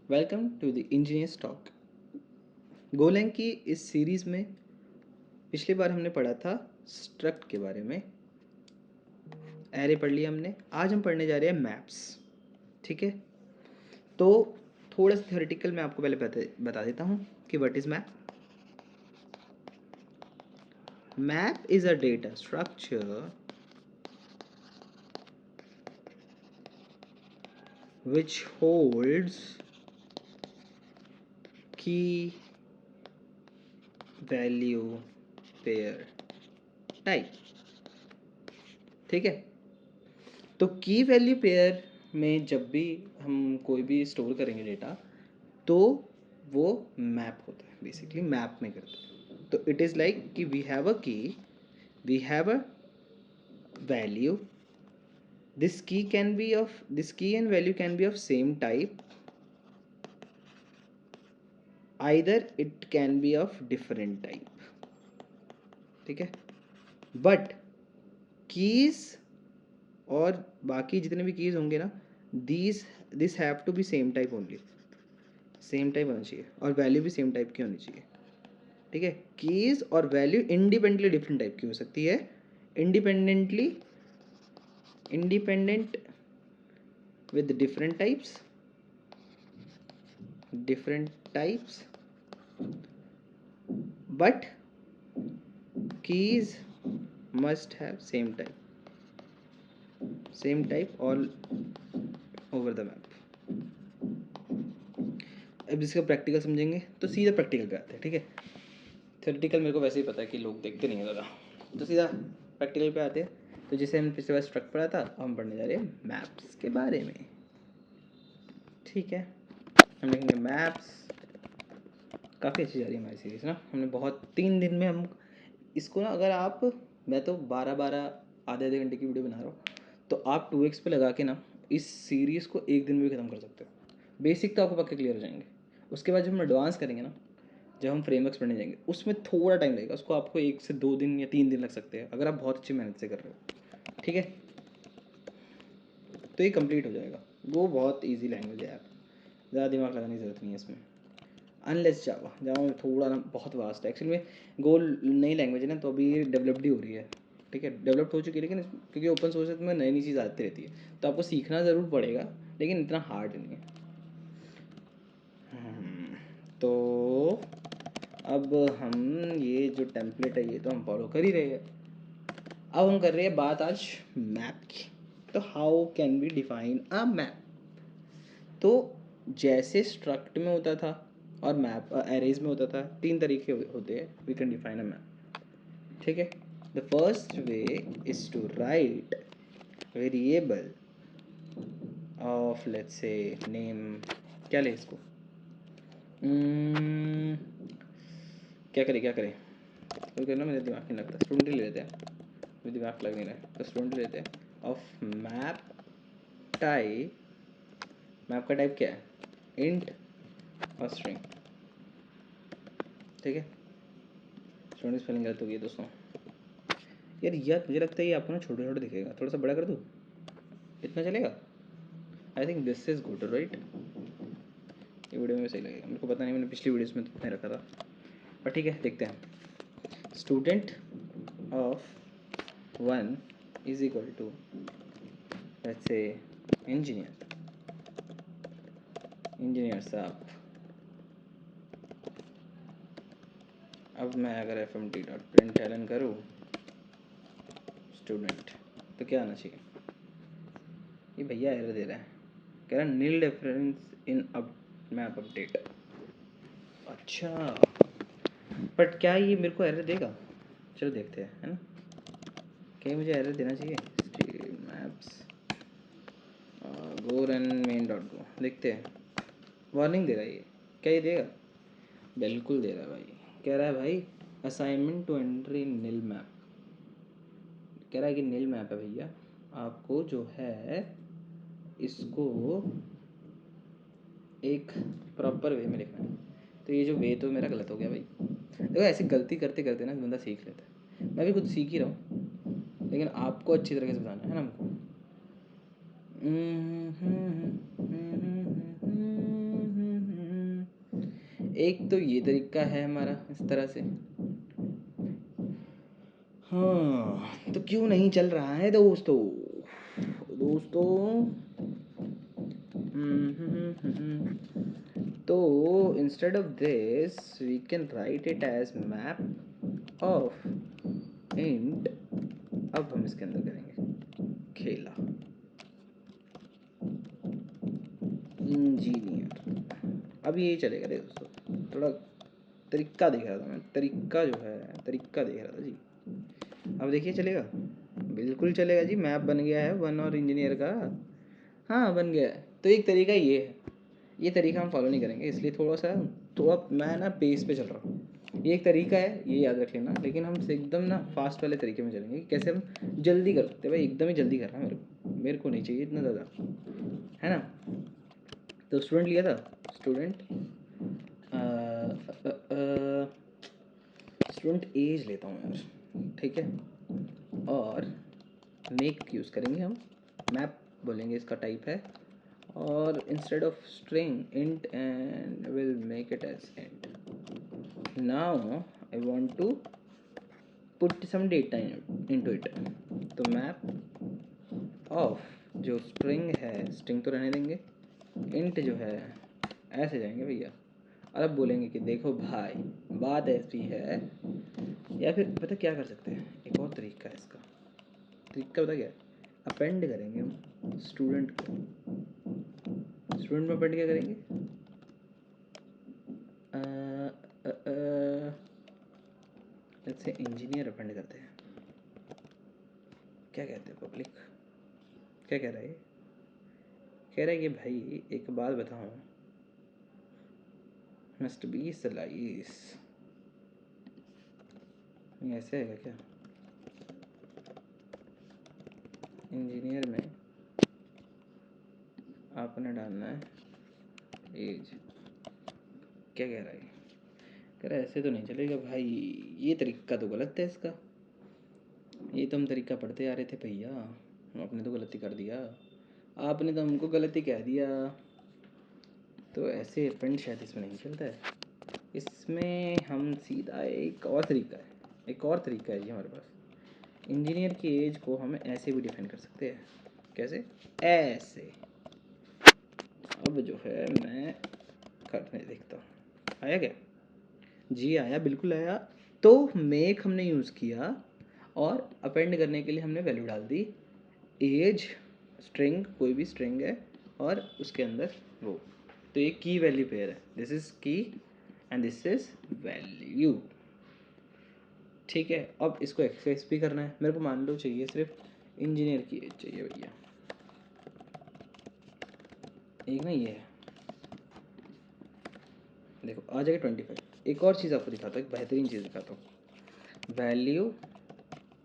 Welcome to the engineers talk. Golang की इस series में पिछली बार हमने पढ़ा था स्ट्रक्ट के बारे में, एरे पढ़ लिया हमने। आज हम पढ़ने जा रहे हैं मैप्स। ठीक है, तो थोड़ा सा थ्योरेटिकल मैं आपको पहले बता देता हूँ कि what is map. Map is a data structure which holds key value pair type। ठीक है, तो की वैल्यू पेयर में जब भी हम कोई भी स्टोर करेंगे डेटा, तो वो मैप होता है, बेसिकली मैप में करते हैं। तो इट इज़ लाइक कि we have a key, we have a value, this key and value can be of same type, either it can be of different type। ठीक है, बट कीज और बाकी जितने भी कीज होंगे ना, this have to be same type only. Same type होना चाहिए और वैल्यू भी सेम टाइप की होनी चाहिए। ठीक है, कीज और वैल्यू इंडिपेंडेंटली डिफरेंट टाइप की हो सकती है, independent with different types, but keys must have same type all over the map। अब इसका प्रैक्टिकल समझेंगे, तो सीधा प्रैक्टिकल पे आते हैं। ठीक है, थ्योरेटिकल मेरे को वैसे ही पता है कि लोग देखते नहीं है ज़्यादा, तो सीधा प्रैक्टिकल पे आते हैं। तो जैसे हम पिछले बार स्ट्रक्ट पढ़ा था, अब हम पढ़ने जा रहे हैं मैप्स के बारे में। ठीक है, हम लिखेंगे मैप्स। काफ़ी अच्छी जा रही है हमारी सीरीज़ ना, हमने बहुत 3 दिन में हम इसको ना, अगर आप, मैं तो 12 आधे आधे घंटे की वीडियो बना रहा हूँ, तो आप 2x पे लगा के ना इस सीरीज़ को एक दिन में भी ख़त्म कर सकते हो। बेसिक तो आपको पक्के क्लियर हो जाएंगे। उसके बाद जब हम एडवांस करेंगे ना, जब हम फ्रेमवर्क्स पढ़ने जाएंगे, उसमें थोड़ा टाइम लगेगा, उसको आपको 1 से 2 दिन या 3 दिन लग सकते हैं, अगर आप बहुत अच्छी मेहनत से कर रहे हो। ठीक है, तो ये कंप्लीट हो जाएगा। वो बहुत ईजी लैंग्वेज है यार, ज़्यादा दिमाग लगाने की ज़रूरत नहीं है इसमें। अनलेस जावा में थोड़ा ना बहुत वास्ट है एक्चुअली में। गोल नई लैंग्वेज है ना, तो अभी ये डेवलप्ड ही हो रही है। ठीक है, डेवलप्ड हो चुकी है, लेकिन क्योंकि ओपन सोर्स है तो नई नई चीज़ आती रहती है, तो आपको सीखना ज़रूर पड़ेगा, लेकिन इतना हार्ड नहीं है। तो अब हम ये जो टेम्पलेट है ये तो हम फॉलो कर ही रहे हैं। अब हम कर रहे हैं बात आज मैप की। तो how can we define a map. तो जैसे स्ट्रक्ट में होता था और मैप एरेज में होता था, 3 तरीके होते हैं we can define a map. ठीक है, the first way is to write variable of let's say name, क्या ले इसको, क्या करें कोई करना, मेरे दिमाग नहीं लगता। स्टूडेंट ले लेते हैं, मेरे दिमाग लग नहीं रहा है, तो स्टूडेंट ले लेते हैं। ऑफ मैप टाइप, मैप का टाइप क्या है, इंट और स्ट्रिंग। ठीक है, स्टूडेंट स्पेलिंग गलत हो गई दोस्तों। यार मुझे लगता है ये आपको ना छोटे छोटे दिखेगा, थोड़ा सा बड़ा कर दूँ, इतना चलेगा? I think this is good right, ये वीडियो में सही लगेगा। मेरे को पता नहीं, मैंने पिछली वीडियोस में तो नहीं रखा था, पर ठीक है देखते हैं। Student of 1 is equal to let's say engineer साहब। अब मैं अगर F M T dot println करूँ स्टूडेंट, तो क्या आना चाहिए? ये भैया एरर दे रहा है, कह रहा नील डिफरेंस इन अब मैप अपडेट। अच्छा, बट क्या ये मेरे को एरर देगा? चलो देखते हैं, है ना, क्या मुझे एरर देना चाहिए? Maps go run main dot go, देखते हैं। वार्निंग दे रहा है ये, क्या ये देगा? बिल्कुल दे रहा है भाई, कह रहा है भाई assignment to entry nil map, कह रहा है कि नील मैप है भैया, आपको जो है इसको एक प्रॉपर वे में लिखना है। तो ये जो वे तो मेरा गलत हो गया भाई। देखो ऐसे गलती करते करते ना बंदा सीख लेता है, मैं भी खुद सीख ही रहा हूँ, लेकिन आपको अच्छी तरीके से बताना है ना हमको। एक तो ये तरीका है हमारा इस तरह से। हाँ, तो क्यों नहीं चल रहा है दोस्तों? तो instead of this we can write it as map of int. अब हम इसके अंदर करेंगे खेला इंजीनियर। अब ये चलेगा रे दोस्तों, थोड़ा तरीका देख रहा था मैं, तरीका जो है तरीका देख रहा था जी। अब देखिए चलेगा, बिल्कुल चलेगा जी। मैप बन गया है वन और इंजीनियर का। हाँ बन गया है। तो एक तरीका ये है, ये तरीका हम फॉलो नहीं करेंगे, इसलिए थोड़ा मैं ना पेस पे चल रहा हूँ। ये एक तरीका है, ये याद रख लेना, लेकिन हम एकदम ना फास्ट वाले तरीके में चलेंगे। कैसे हम जल्दी कर सकते हैं भाई, एकदम ही जल्दी करना है मेरे को नहीं चाहिए इतना ज़्यादा, है ना। तो स्टूडेंट लिया था, स्टूडेंट स्टूडेंट एज लेता हूँ यार, ठीक है। और मेक यूज़ करेंगे हम, मैप बोलेंगे इसका टाइप है, और instead of string int and will make it as int. Now I want to put some data into it. तो मैप ऑफ जो स्ट्रिंग है, स्ट्रिंग तो रहने देंगे, इंट जो है ऐसे जाएंगे भैया। और अब बोलेंगे कि देखो भाई बात ऐसी है, या फिर पता क्या कर सकते हैं, एक और तरीका है इसका। तरीका पता क्या है, अपेंड करेंगे हम स्टूडेंट को। स्टूडेंट में अपेंड क्या करेंगे, लेट्स से इंजीनियर अपेंड करते हैं। क्या कहते हैं पब्लिक, क्या कह रहा है, कह रहा है कि भाई एक बात बताऊं, मस्ट बी सलाइस। ऐसे है क्या, इंजीनियर में आपने डालना है एज। क्या कह रहा है, कह रहा है ऐसे तो नहीं चलेगा भाई, ये तरीका तो गलत है इसका। ये तो हम तरीका पढ़ते आ रहे थे भैया, आपने तो गलती कर दिया, आपने तो हमको गलती कह दिया। तो ऐसे अपेंड शायद इसमें नहीं चलता है, इसमें हम सीधा एक और तरीका है, एक और तरीका है जी हमारे पास। इंजीनियर की एज को हम ऐसे भी डिफाइन कर सकते हैं। कैसे, ऐसे। अब जो है मैं करने देखता हूँ, आया क्या जी, आया, बिल्कुल आया। तो मेक हमने यूज़ किया, और अपेंड करने के लिए हमने वैल्यू डाल दी एज, स्ट्रिंग कोई भी स्ट्रिंग है, और उसके अंदर वो। तो ये की वैल्यू पेयर है, दिस इज़ की एंड दिस इज़ वैल्यू, ठीक है। अब इसको एक्सेस भी करना है, मेरे को मान लो चाहिए सिर्फ इंजीनियर की एज चाहिए भैया, एक ना ये है, देखो आ जाएगा 25। एक और चीज़ आपको दिखाता हूँ, एक बेहतरीन चीज़ दिखाता हूँ, वैल्यू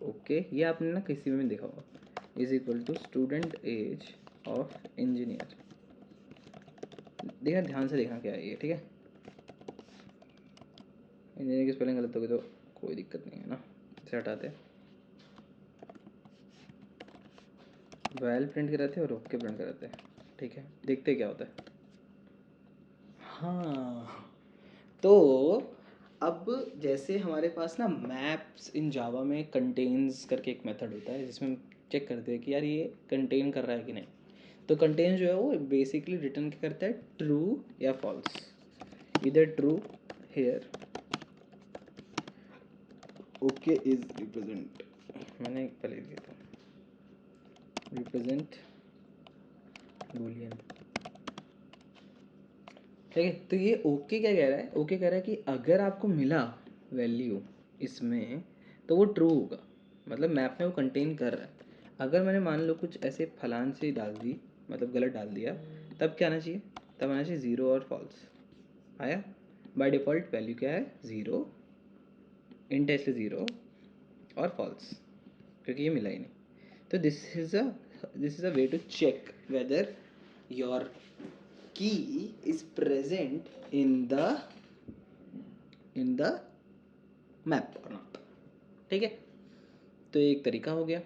ओके, ये आपने ना किसी में भी देखा होगा, is equal to student as of engineer. देखना ध्यान से, देखना क्या है ये, ठीक है। इंजीनियर की स्पेलिंग गलत होगी तो कोई दिक्कत नहीं है ना, इसे हटाते हैं। वैल प्रिंट कराते हैं और ओके प्रिंट कराते हैं, ठीक है, देखते क्या होता है। हाँ, तो अब जैसे हमारे पास ना मैप्स इन जावा में कंटेन्स करके एक मेथड होता है, जिसमें हम चेक करते हैं कि यार ये कंटेन कर रहा है कि नहीं। तो कंटेन जो है वो बेसिकली रिटर्न क्या करता है, ट्रू या फॉल्स। इधर true here okay is represent, मैंने पहले दिया था, रिप्रेजेंट बूलियन, ठीक है। तो ये ओके क्या कह रहा है, ओके कह रहा है कि अगर आपको मिला वैल्यू इसमें तो वो ट्रू होगा, मतलब मैप में वो कंटेन कर रहा है। अगर मैंने मान लो कुछ ऐसे फलान से डाल दी, मतलब गलत डाल दिया, तब क्या आना चाहिए, तब आना चाहिए ज़ीरो और फॉल्स। आया, बाय डिफ़ॉल्ट वैल्यू क्या है, ज़ीरो, इंट है इसलिए ज़ीरो, और फॉल्स क्योंकि ये मिला ही नहीं। तो this is a way to check whether your key is present in the map or not, ठीक है। तो एक तरीका हो गया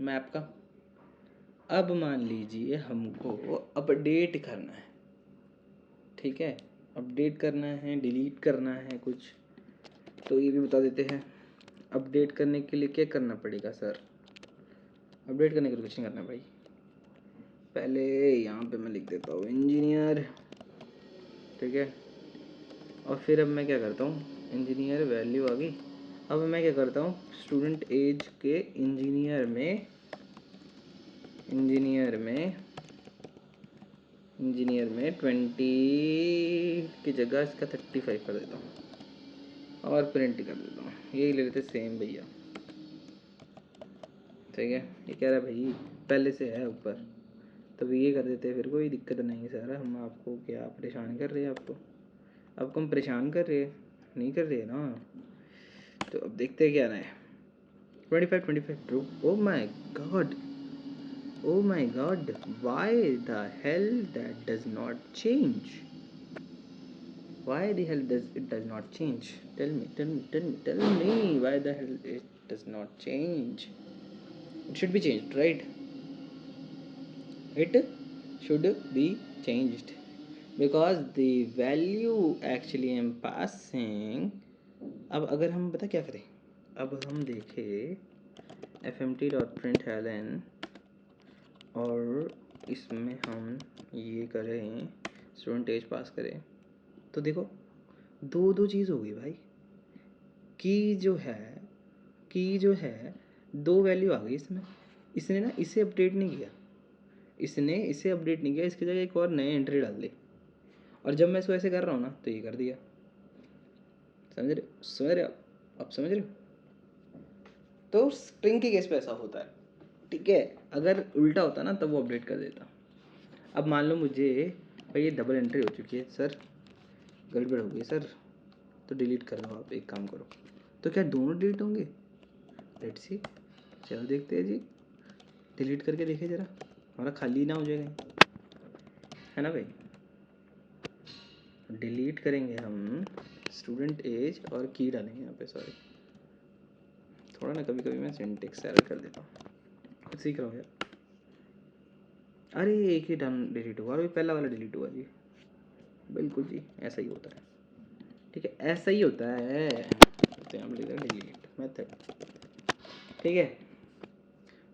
मैप का। अब मान लीजिए हमको अपडेट करना है, ठीक है। अपडेट करना है, डिलीट करना है कुछ, तो ये भी बता देते हैं। अपडेट करने के लिए क्या करना पड़ेगा सर? अपडेट करने के लिए कुछ नहीं करना भाई। पहले यहाँ पे मैं लिख देता हूँ इंजीनियर, ठीक है। और फिर अब मैं क्या करता हूँ, इंजीनियर वैल्यू आ गई। अब मैं क्या करता हूँ, स्टूडेंट एज के इंजीनियर में इंजीनियर में 20 की जगह इसका 35 कर देता हूँ और प्रिंट कर देता हूँ। यही ले लेते सेम भैया, ठीक है। ये कह रहा है भाई पहले से है ऊपर, तो ये कर देते हैं, फिर कोई दिक्कत नहीं सर। हम आपको क्या परेशान कर रहे हैं? आपको हम परेशान कर रहे हैं? नहीं कर रहे हैं ना। तो अब देखते हैं क्या रहा है। 25 true. Oh my god, oh my god, why the hell that does not change? Why the hell does not change? Tell me why the hell it does not change? It should be changed, right? It should be changed because the value actually I'm passing. अब अगर हम पता क्या करें, अब हम देखें fmt.println और इसमें हम ये करें स्टूडेंट एज पास करें, तो देखो दो चीज़ होगी भाई। की जो है दो वैल्यू आ गई इसमें। इसने ना इसे अपडेट नहीं किया, इसके जगह एक और नए एंट्री डाल दी। और जब मैं इसको ऐसे कर रहा हूँ ना, तो ये कर दिया। समझ रहे हो? आप समझ रहे हो? तो स्ट्रिंग के केस पे ऐसा होता है, ठीक है। अगर उल्टा होता ना तब वो अपडेट कर देता। अब मान लो मुझे भाई ये डबल एंट्री हो चुकी है सर, गड़बड़ हो गई सर, तो डिलीट कर दो। आप एक काम करो, तो क्या दोनों डिलीट होंगे? लेट्स सी, चलो देखते हैं जी। डिलीट करके देखिए ज़रा, हमारा खाली ना हो जाएगा, है ना भाई। डिलीट करेंगे हम स्टूडेंट एज और की डालेंगे यहाँ पे। सॉरी, थोड़ा ना कभी कभी मैं सिंटेक्स एरर कर देता हूँ, खुद सीख रहा हूँ यार। अरे एक ही डन डिलीट हुआ, और पहला वाला डिलीट हुआ जी। बिल्कुल जी, ऐसा ही होता है, ठीक है, ऐसा ही होता है। तो यहाँ पर डिलीट मेथड, ठीक है।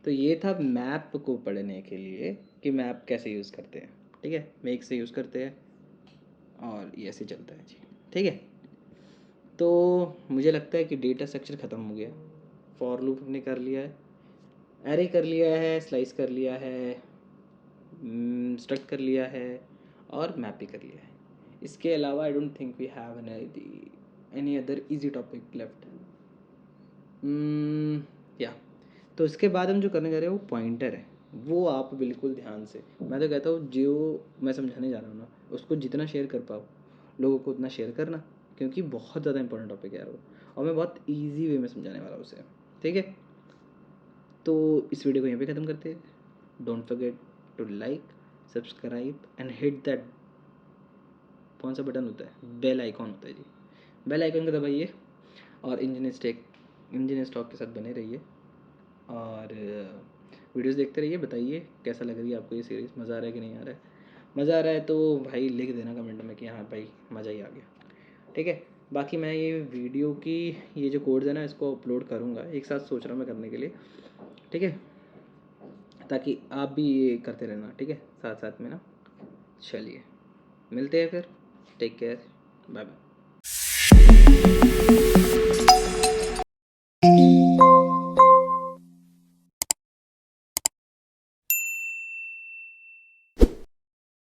तो ये था मैप को पढ़ने के लिए कि मैप कैसे यूज़ करते हैं, ठीक है। मेक से यूज़ करते हैं और ये ऐसे चलता है जी, ठीक है। तो मुझे लगता है कि डेटा स्ट्रक्चर ख़त्म हो गया। फॉर लूप हमने कर लिया है, एरे कर लिया है, स्लाइस कर लिया है, स्ट्रक्ट कर लिया है और मैप भी कर लिया है। इसके अलावा I don't think we have any other easy topic left. या तो इसके बाद हम जो करने जा रहे हैं वो पॉइंटर है। वो आप बिल्कुल ध्यान से, मैं तो कहता हूँ जो मैं समझाने जा रहा हूँ ना, उसको जितना शेयर कर पाओ लोगों को उतना शेयर करना, क्योंकि बहुत ज़्यादा इंपॉर्टेंट टॉपिक है यार वो, और मैं बहुत ईजी वे में समझाने वाला हूँ उसे, ठीक है। तो इस वीडियो को यहीं पे ख़त्म करते हैं। Don't forget to like, subscribe and hit that, कौन सा बटन होता है, बेल आइकॉन होता है जी, बेल आइकन को दबाइए और इंजन स्टॉक के साथ बने रहिए और वीडियोस देखते रहिए। बताइए कैसा लग रही है आपको ये सीरीज़, मज़ा आ रहा है कि नहीं आ रहा है। मज़ा आ रहा है तो भाई लिख देना कमेंट में कि हाँ भाई मज़ा ही आ गया, ठीक है। बाकी मैं ये वीडियो की ये जो कोड्स है ना, इसको अपलोड करूँगा एक साथ, सोच रहा हूँ मैं करने के लिए, ठीक है, ताकि आप भी ये करते रहना, ठीक है, साथ साथ में ना। चलिए मिलते हैं फिर, टेक केयर, बाय बाय।